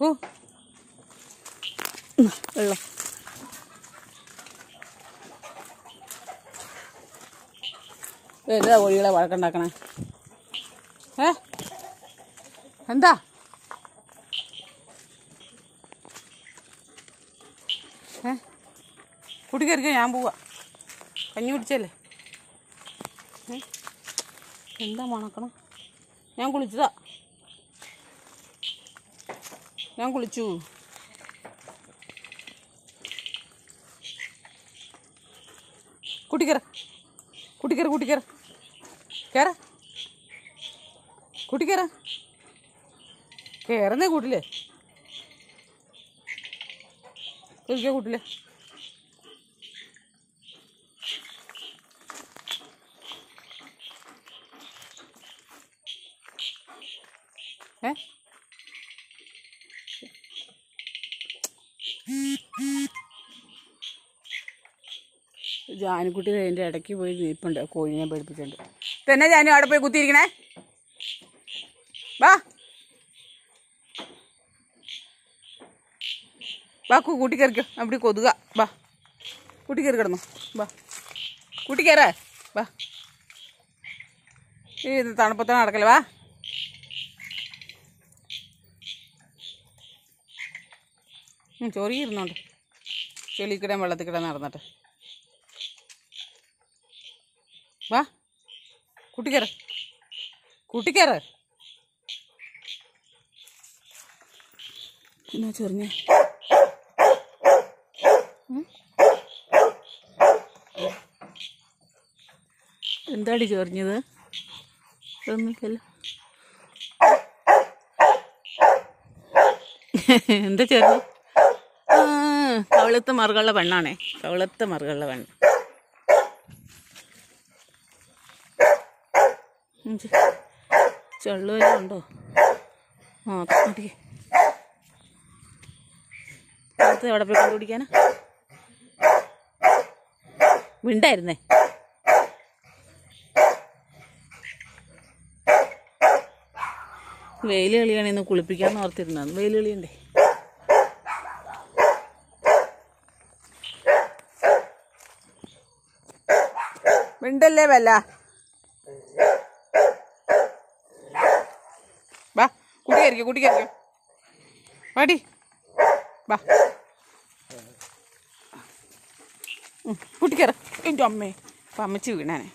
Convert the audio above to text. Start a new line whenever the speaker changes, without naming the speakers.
വെള്ളം ഏതാ കോഴികളെ വഴക്കുണ്ടാക്കണേ? എന്താ കുടിക്കറിക്കാൻ ഞാൻ പോവാ. കഞ്ഞി കുടിച്ചല്ലേ? എന്താ മണക്കണം? ഞാൻ കുളിച്ചതാ. ഞാൻ കുളിച്ചു. കുട്ടിക്കറ കുട്ടിക്കറ കുട്ടിക്കറ കയറ കുട്ടിക്കറ കയറുന്നേ കൂട്ടില്ലേ? കുളിക്കാ കൂട്ടില്ലേ? ജാനുക്കുട്ടി അതിൻ്റെ ഇടയ്ക്ക് പോയി നീപ്പുണ്ട്. കോഴിനെ പേടിപ്പിച്ചുണ്ട്. തന്നെ ജാനു അവിടെ പോയി കുത്തിയിരിക്കണേ. വാ വാ കൂട്ടിക്കറിക്കോ. അവിടെ കൊതുക. വാ കൂട്ടിക്കറി കിടന്നു. വാ കൂട്ടിക്കയറ. വാ ഈ തണുപ്പത്തന്നെ നടക്കല്ലേ. വാ ചോറിയിരുന്നോണ്ട് ചെളിക്കിടയും വെള്ളത്തിക്കിട നടന്നിട്ട്. വാ കൂട്ടിക്കയറ കൂട്ടിക്കയറ. എന്നാ ചെറിഞ്ഞ എന്താടി ചൊറിഞ്ഞത്? ഒന്നുമില്ലല്ലോ. എന്താ ചെറിഞ്ഞ? കവളത്ത് മറുകളുടെ പെണ്ണാണേ. കവളത്ത് മറുകളുടെ പെണ്ണ്. ചെള്ളുവല്ലോ ഉണ്ടോ? മതി. അടുത്ത് എവിടെ പോയി കണ്ടുപിടിക്കാനാ? മിണ്ടായിരുന്നേ. വെയിൽ കളിയാണെന്ന് കുളിപ്പിക്കാന്ന് ഓർത്തിരുന്നു. വെയിൽ കളിയുണ്ടേ. മിണ്ടല്ലേ വല്ല. വാ കുട്ടിക്കരിക്കോ കുട്ടിക്കരിക്കോ. വാടി വാ കുട്ടിക്കറ. എൻ്റെ അമ്മേ അമ്മച്ചി വീണാനെ.